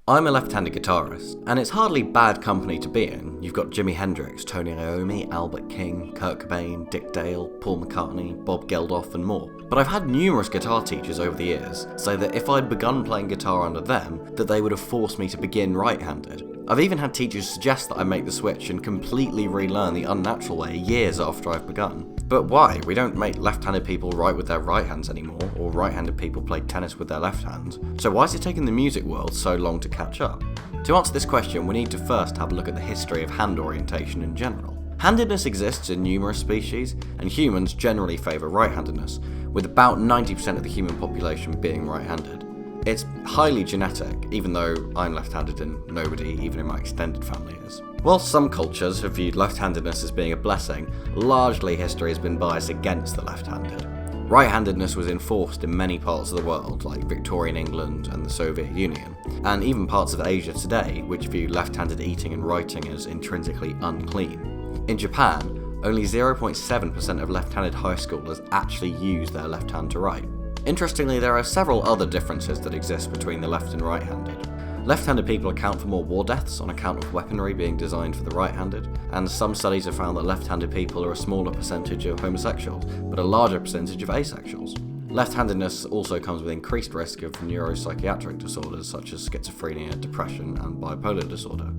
I'm a left-handed guitarist, and it's hardly bad company to be in. You've got Jimi Hendrix, Tony Iommi, Albert King, Kurt Cobain, Dick Dale, Paul McCartney, Bob Geldof and more. But I've had numerous guitar teachers over the years say that if I'd begun playing guitar under them, that they would have forced me to begin right-handed. I've even had teachers suggest that I make the switch and completely relearn the unnatural way years after I've begun. But why? We don't make left-handed people write with their right hands anymore, or right-handed people play tennis with their left hands. So why is it taking the music world so long to catch up? To answer this question, we need to first have a look at the history of hand orientation in general. Handedness exists in numerous species, and humans generally favour right-handedness, with about 90% of the human population being right-handed. It's highly genetic, even though I'm left-handed and nobody, even in my extended family, is. While some cultures have viewed left-handedness as being a blessing, largely history has been biased against the left-handed. Right-handedness was enforced in many parts of the world, like Victorian England and the Soviet Union, and even parts of Asia today, which view left-handed eating and writing as intrinsically unclean. In Japan, only 0.7% of left-handed high schoolers actually use their left hand to write. Interestingly, there are several other differences that exist between the left and right-handed. Left-handed people account for more war deaths on account of weaponry being designed for the right-handed, and some studies have found that left-handed people are a smaller percentage of homosexuals, but a larger percentage of asexuals. Left-handedness also comes with increased risk of neuropsychiatric disorders such as schizophrenia, depression, and bipolar disorder.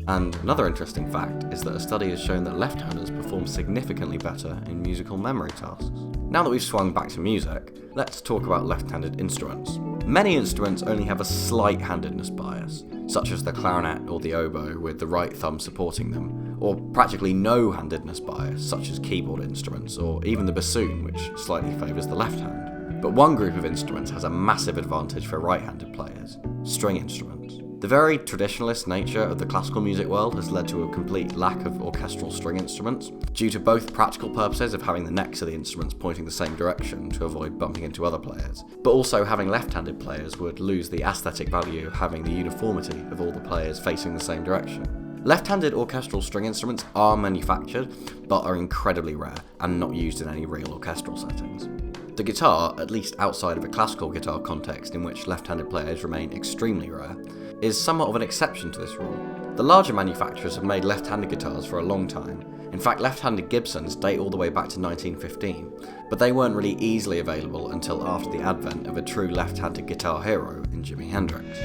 And another interesting fact is that a study has shown that left-handers perform significantly better in musical memory tasks. Now that we've swung back to music, let's talk about left-handed instruments. Many instruments only have a slight handedness bias, such as the clarinet or the oboe with the right thumb supporting them, or practically no handedness bias, such as keyboard instruments, or even the bassoon, which slightly favours the left hand. But one group of instruments has a massive advantage for right-handed players: string instruments. The very traditionalist nature of the classical music world has led to a complete lack of orchestral string instruments, due to both practical purposes of having the necks of the instruments pointing the same direction to avoid bumping into other players, but also having left-handed players would lose the aesthetic value of having the uniformity of all the players facing the same direction. Left-handed orchestral string instruments are manufactured, but are incredibly rare and not used in any real orchestral settings. The guitar, at least outside of a classical guitar context in which left-handed players remain extremely rare, is somewhat of an exception to this rule. The larger manufacturers have made left-handed guitars for a long time. In fact, left-handed Gibsons date all the way back to 1915, but they weren't really easily available until after the advent of a true left-handed guitar hero in Jimi Hendrix.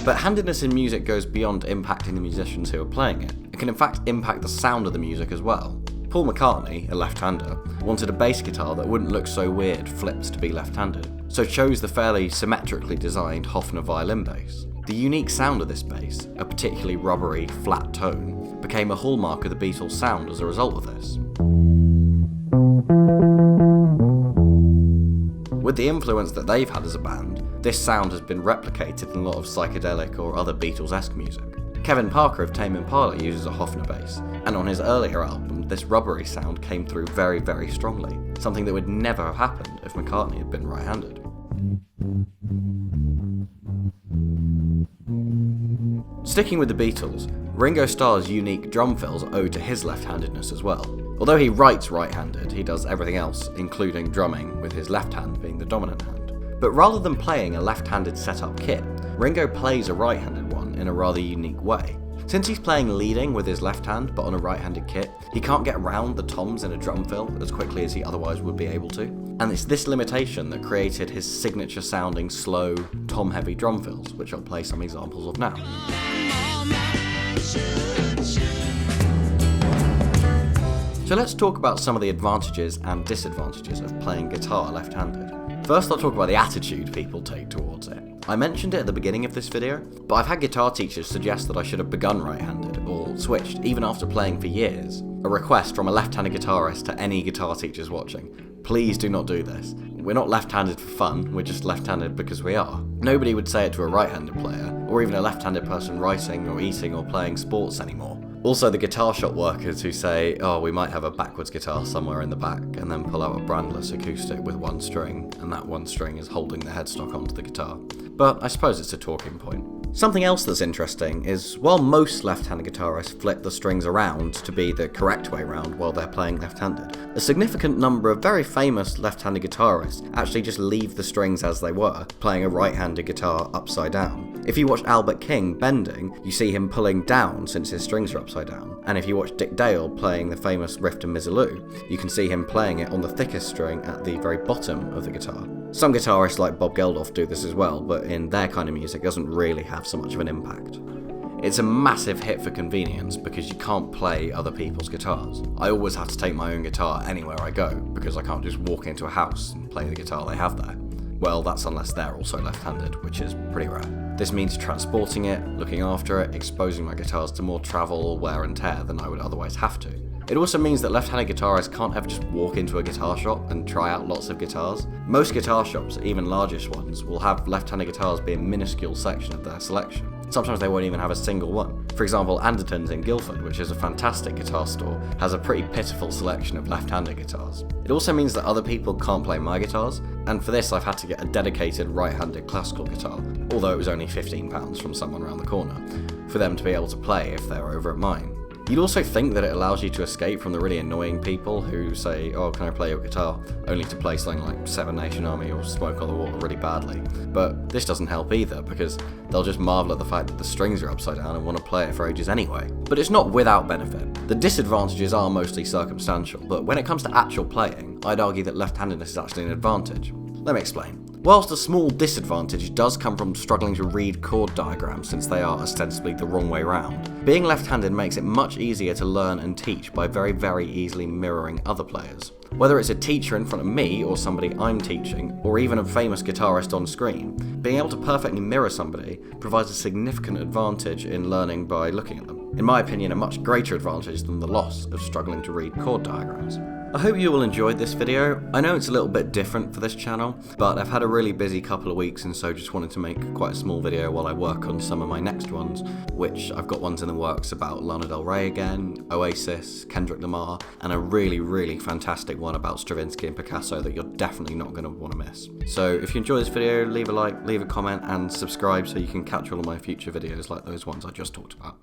But handedness in music goes beyond impacting the musicians who are playing it. It can in fact impact the sound of the music as well. Paul McCartney, a left-hander, wanted a bass guitar that wouldn't look so weird flipped to be left-handed, so chose the fairly symmetrically designed Hofner violin bass. The unique sound of this bass, a particularly rubbery, flat tone, became a hallmark of the Beatles' sound as a result of this. With the influence that they've had as a band, this sound has been replicated in a lot of psychedelic or other Beatles-esque music. Kevin Parker of Tame Impala uses a Hofner bass, and on his earlier album, this rubbery sound came through very, very strongly, something that would never have happened if McCartney had been right-handed. Sticking with the Beatles, Ringo Starr's unique drum fills are owed to his left-handedness as well. Although he writes right-handed, he does everything else, including drumming, with his left hand being the dominant hand. But rather than playing a left-handed setup kit, Ringo plays a right-handed one in a rather unique way. Since he's playing leading with his left hand but on a right-handed kit, he can't get around the toms in a drum fill as quickly as he otherwise would be able to. And it's this limitation that created his signature sounding slow, tom-heavy drum fills, which I'll play some examples of now. So let's talk about some of the advantages and disadvantages of playing guitar left-handed. First, I'll talk about the attitude people take towards it. I mentioned it at the beginning of this video, but I've had guitar teachers suggest that I should have begun right-handed, or switched, even after playing for years. A request from a left-handed guitarist to any guitar teachers watching: please do not do this. We're not left-handed for fun, we're just left-handed because we are. Nobody would say it to a right-handed player, or even a left-handed person writing or eating or playing sports anymore. Also, the guitar shop workers who say, oh, we might have a backwards guitar somewhere in the back, and then pull out a brandless acoustic with one string, and that one string is holding the headstock onto the guitar. But I suppose it's a talking point. Something else that's interesting is, while most left-handed guitarists flip the strings around to be the correct way round while they're playing left-handed, a significant number of very famous left-handed guitarists actually just leave the strings as they were, playing a right-handed guitar upside down. If you watch Albert King bending, you see him pulling down since his strings are upside down, and if you watch Dick Dale playing the famous riff to Mizzaloo, you can see him playing it on the thickest string at the very bottom of the guitar. Some guitarists like Bob Geldof do this as well, but in their kind of music it doesn't really have so much of an impact. It's a massive hit for convenience because you can't play other people's guitars. I always have to take my own guitar anywhere I go because I can't just walk into a house and play the guitar they have there. Well, that's unless they're also left-handed, which is pretty rare. This means transporting it, looking after it, exposing my guitars to more travel, wear and tear than I would otherwise have to. It also means that left-handed guitarists can't ever just walk into a guitar shop and try out lots of guitars. Most guitar shops, even largest ones, will have left-handed guitars be a minuscule section of their selection. Sometimes they won't even have a single one. For example, Anderton's in Guildford, which is a fantastic guitar store, has a pretty pitiful selection of left-handed guitars. It also means that other people can't play my guitars, and for this I've had to get a dedicated right-handed classical guitar, although it was only £15 from someone around the corner, for them to be able to play if they're over at mine. You'd also think that it allows you to escape from the really annoying people who say, oh, can I play your guitar, only to play something like Seven Nation Army or Smoke on the Water really badly. But this doesn't help either, because they'll just marvel at the fact that the strings are upside down and want to play it for ages anyway. But it's not without benefit. The disadvantages are mostly circumstantial, but when it comes to actual playing, I'd argue that left-handedness is actually an advantage. Let me explain. Whilst a small disadvantage does come from struggling to read chord diagrams since they are ostensibly the wrong way round, being left-handed makes it much easier to learn and teach by very easily mirroring other players. Whether it's a teacher in front of me or somebody I'm teaching, or even a famous guitarist on screen, being able to perfectly mirror somebody provides a significant advantage in learning by looking at them. In my opinion, a much greater advantage than the loss of struggling to read chord diagrams. I hope you all enjoyed this video. I know it's a little bit different for this channel, but I've had a really busy couple of weeks and so just wanted to make quite a small video while I work on some of my next ones, which I've got ones in the works about Lana Del Rey again, Oasis, Kendrick Lamar, and a really fantastic one about Stravinsky and Picasso that you're definitely not going to want to miss. So if you enjoyed this video, leave a like, leave a comment, and subscribe so you can catch all of my future videos like those ones I just talked about.